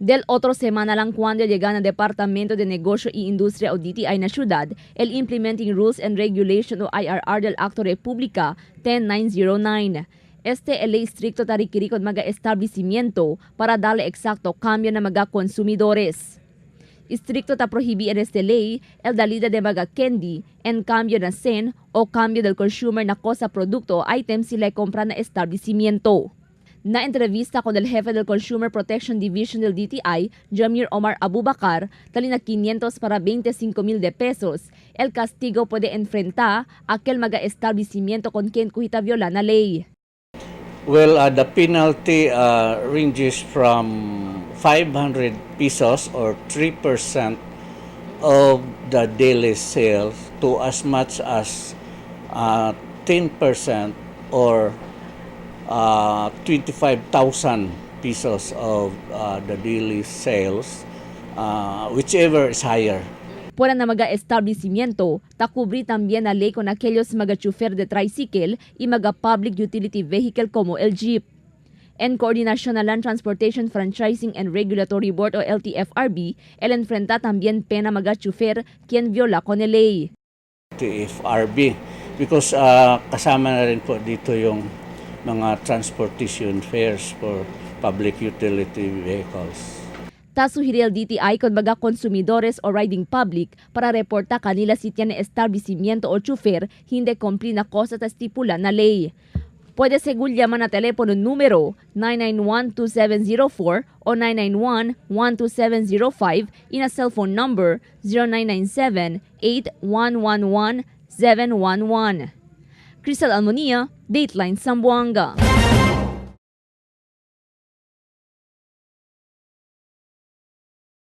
Del otro semana lang cuando llegan al Departamento de Negosyo y Industria o DTI na syudad, el Implementing Rules and Regulation o IRR del Acto Republica 10909. Este el ley stricto tarikiri con mga establecimiento para darle exacto cambio na mga konsumidores. Stricto ta prohibir este ley el dalida de mga candy en cambio na sen o cambio del consumer na cosa produkto item sila compra na establecimiento. Na entrevista con el jefe del Consumer Protection Division del DTI, Jamir Omar Abubakar, talina 500 para 25,000 de pesos. El castigo puede enfrentar aquel mga establecimiento con quien kuhita viola na ley. Well, the penalty ranges from 500 pesos or 3% of the daily sales to as much as 10% or 25,000 pesos of the daily sales, whichever is higher. Fuera na mga establecimiento, takubri también na ley con aquellos mga chofer de tricycle y mga public utility vehicle como el jeep. En coordinación a Land Transportation Franchising and Regulatory Board o LTFRB, el enfrenta también pena mga chofer quien viola con el ley. LTFRB, because kasama na rin po dito yung mga transportation fares for public utility vehicles. Tasuhiri el DTI con mga konsumidores o riding public para reporta kanila si tiyan establecimiento o chofer hindi kumpli na cosa ta estipula na ley. Puede según llaman na telepono numero 991-2704 o 991-12705 y na cellphone number 0997-8111-711. Cristal Almonia, Dateline Zamboanga.